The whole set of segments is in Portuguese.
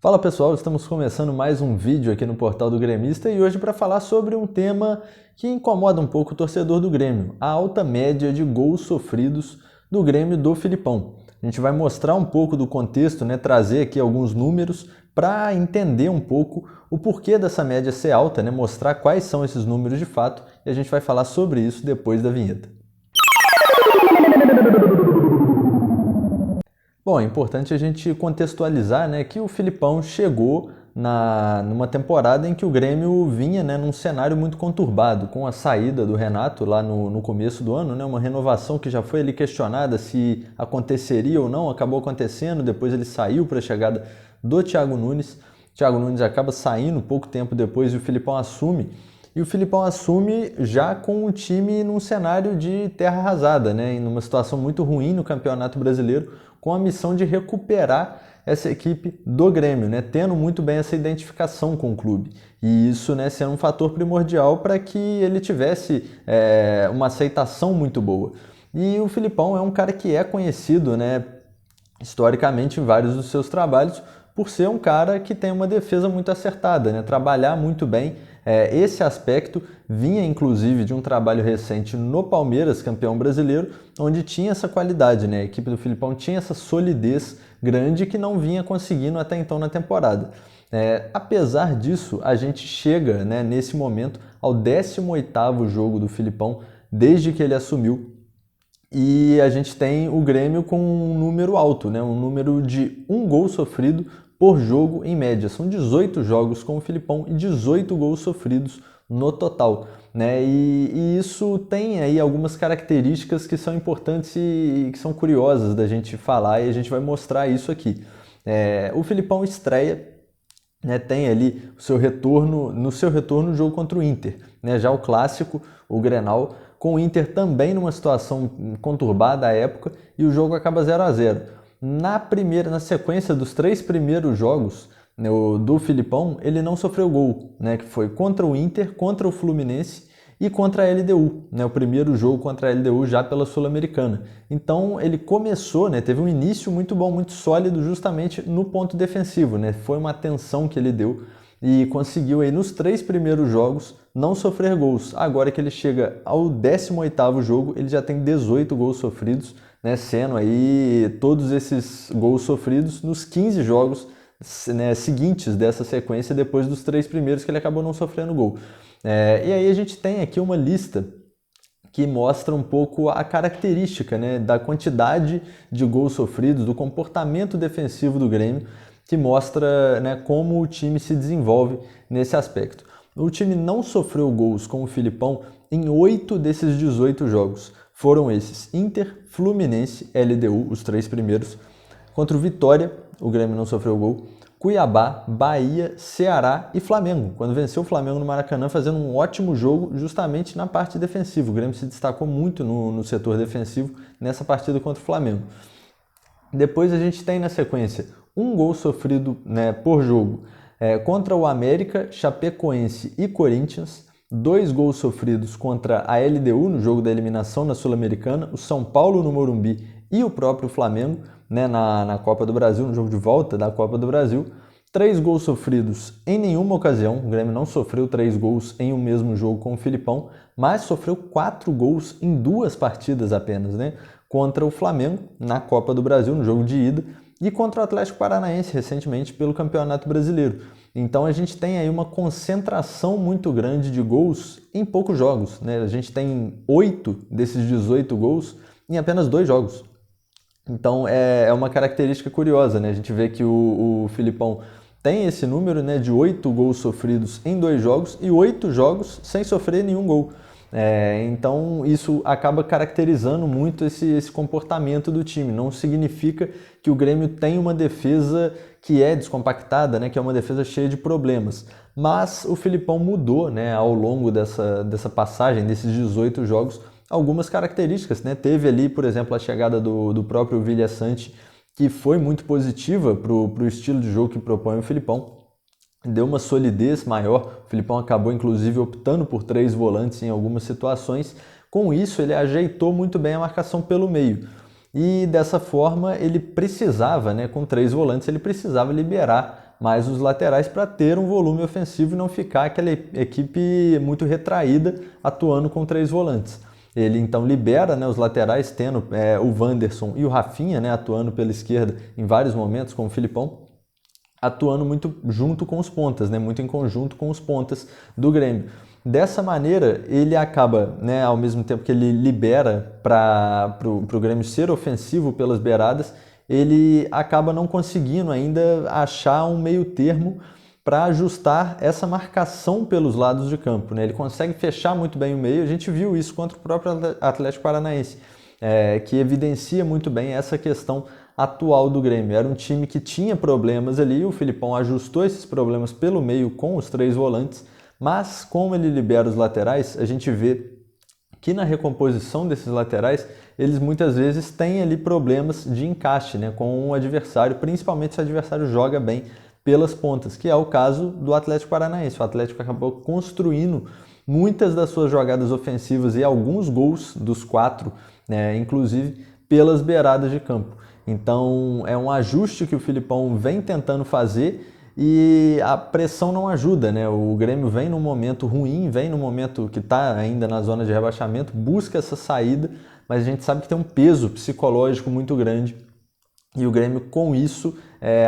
Fala pessoal, estamos começando mais um vídeo aqui no Portal do Gremista e hoje para falar sobre um tema que incomoda um pouco o torcedor do Grêmio, a alta média de gols sofridos do Grêmio do Filipão. A gente vai mostrar um pouco do contexto, trazer aqui alguns números para entender um pouco o porquê dessa média ser alta, mostrar quais são esses números de fato e a gente vai falar sobre isso depois da vinheta. Bom, é importante a gente contextualizar, que o Filipão chegou numa temporada em que o Grêmio vinha, num cenário muito conturbado, com a saída do Renato lá no começo do ano, uma renovação que já foi ali questionada se aconteceria ou não, acabou acontecendo, depois ele saiu para a chegada do Thiago Nunes. O Thiago Nunes acaba saindo pouco tempo depois e o Filipão assume. E o Filipão assume já com o time num cenário de terra arrasada, em uma situação muito ruim no Campeonato Brasileiro, com a missão de recuperar essa equipe do Grêmio, tendo muito bem essa identificação com o clube. E isso sendo um fator primordial para que ele tivesse uma aceitação muito boa. E o Filipão é um cara que é conhecido, historicamente em vários dos seus trabalhos, por ser um cara que tem uma defesa muito acertada, trabalhar muito bem. Esse aspecto vinha inclusive de um trabalho recente no Palmeiras, campeão brasileiro, onde tinha essa qualidade, a equipe do Filipão tinha essa solidez grande que não vinha conseguindo até então na temporada. Apesar disso, a gente chega nesse momento ao 18º jogo do Filipão desde que ele assumiu. E a gente tem o Grêmio com um número alto, um número de um gol sofrido por jogo em média. São 18 jogos com o Filipão e 18 gols sofridos no total. E isso tem aí algumas características que são importantes e que são curiosas da gente falar e a gente vai mostrar isso aqui. O Filipão estreia, tem ali o seu retorno, no seu retorno o jogo contra o Inter. Já o clássico, o Grenal, com o Inter também numa situação conturbada à época e o jogo acaba 0-0. Na sequência dos 3 primeiros jogos do Filipão, ele não sofreu gol, que foi contra o Inter, contra o Fluminense e contra a LDU, o primeiro jogo contra a LDU já pela Sul-Americana. Então ele começou, teve um início muito bom, muito sólido justamente no ponto defensivo, foi uma atenção que ele deu e conseguiu aí nos 3 primeiros jogos não sofrer gols. Agora que ele chega ao 18º jogo, ele já tem 18 gols sofridos, sendo aí todos esses gols sofridos nos 15 jogos seguintes dessa sequência, depois dos 3 primeiros que ele acabou não sofrendo gol. E aí a gente tem aqui uma lista que mostra um pouco a característica da quantidade de gols sofridos, do comportamento defensivo do Grêmio, que mostra como o time se desenvolve nesse aspecto. O time não sofreu gols com o Filipão em 8 desses 18 jogos. Foram esses: Inter, Fluminense, LDU, os 3 primeiros. Contra o Vitória, o Grêmio não sofreu gol. Cuiabá, Bahia, Ceará e Flamengo, quando venceu o Flamengo no Maracanã, fazendo um ótimo jogo justamente na parte defensiva. O Grêmio se destacou muito no setor defensivo nessa partida contra o Flamengo. Depois a gente tem na sequência um gol sofrido por jogo contra o América, Chapecoense e Corinthians, 2 gols sofridos contra a LDU no jogo da eliminação na Sul-Americana, o São Paulo no Morumbi e o próprio Flamengo na Copa do Brasil, no jogo de volta da Copa do Brasil. 3 gols sofridos em nenhuma ocasião, o Grêmio não sofreu 3 gols em um mesmo jogo com o Filipão, mas sofreu 4 gols em 2 partidas apenas, contra o Flamengo na Copa do Brasil, no jogo de ida, e contra o Atlético Paranaense recentemente pelo Campeonato Brasileiro. Então a gente tem aí uma concentração muito grande de gols em poucos jogos. A gente tem 8 desses 18 gols em apenas 2 jogos. Então é uma característica curiosa, A gente vê que o Filipão tem esse número de 8 gols sofridos em 2 jogos e 8 jogos sem sofrer nenhum gol. Então isso acaba caracterizando muito esse comportamento do time. Não significa que o Grêmio tem uma defesa que é descompactada, que é uma defesa cheia de problemas. Mas o Filipão mudou ao longo dessa passagem, desses 18 jogos, algumas características. Teve ali, por exemplo, a chegada do próprio Vilhaçante, que foi muito positiva para o estilo de jogo que propõe o Filipão. Deu uma solidez maior, o Filipão acabou inclusive optando por 3 volantes em algumas situações. Com isso ele ajeitou muito bem a marcação pelo meio e dessa forma ele precisava, com 3 volantes, ele precisava liberar mais os laterais para ter um volume ofensivo e não ficar aquela equipe muito retraída atuando com 3 volantes. Ele então libera, né, os laterais, tendo o Wanderson e o Rafinha, né, atuando pela esquerda em vários momentos, com o Filipão, atuando muito junto com os pontas, né, muito em conjunto com os pontas do Grêmio. Dessa maneira, ele acaba, né, ao mesmo tempo que ele libera para o Grêmio ser ofensivo pelas beiradas, ele acaba não conseguindo ainda achar um meio termo para ajustar essa marcação pelos lados de campo, né? Ele consegue fechar muito bem o meio, a gente viu isso contra o próprio Atlético Paranaense, que evidencia muito bem essa questão atual do Grêmio. Era um time que tinha problemas ali, o Filipão ajustou esses problemas pelo meio com os 3 volantes, mas como ele libera os laterais, a gente vê que na recomposição desses laterais, eles muitas vezes têm ali problemas de encaixe, né, com o adversário, principalmente se o adversário joga bem pelas pontas, que é o caso do Atlético Paranaense. O Atlético acabou construindo muitas das suas jogadas ofensivas e alguns gols dos 4, né, inclusive pelas beiradas de campo. Então é um ajuste que o Filipão vem tentando fazer e a pressão não ajuda, né? O Grêmio vem num momento ruim, vem num momento que está ainda na zona de rebaixamento, busca essa saída, mas a gente sabe que tem um peso psicológico muito grande e o Grêmio com isso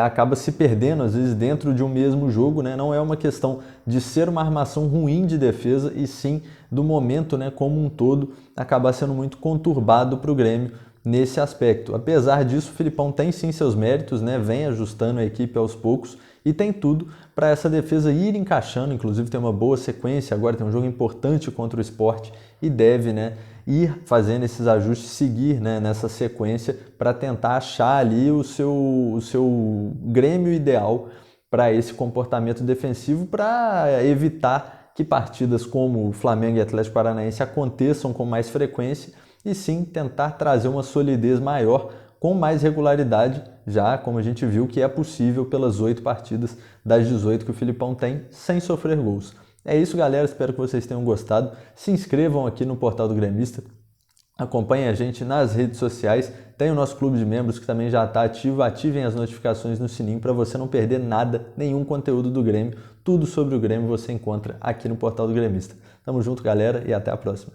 acaba se perdendo às vezes dentro de um mesmo jogo, né? Não é uma questão de ser uma armação ruim de defesa e sim do momento, né, como um todo acabar sendo muito conturbado para o Grêmio nesse aspecto. Apesar disso, o Filipão tem sim seus méritos, né? Vem ajustando a equipe aos poucos e tem tudo para essa defesa ir encaixando, inclusive tem uma boa sequência, agora tem um jogo importante contra o Sport e deve, né, ir fazendo esses ajustes, seguir, né, nessa sequência para tentar achar ali o seu Grêmio ideal para esse comportamento defensivo, para evitar que partidas como o Flamengo e Atlético Paranaense aconteçam com mais frequência e sim tentar trazer uma solidez maior com mais regularidade, já como a gente viu que é possível pelas 8 partidas das 18 que o Filipão tem, sem sofrer gols. É isso, galera, espero que vocês tenham gostado. Se inscrevam aqui no Portal do Gremista, acompanhem a gente nas redes sociais, tem o nosso clube de membros que também já está ativo, ativem as notificações no sininho para você não perder nada, nenhum conteúdo do Grêmio, tudo sobre o Grêmio você encontra aqui no Portal do Gremista. Tamo junto, galera, e até a próxima.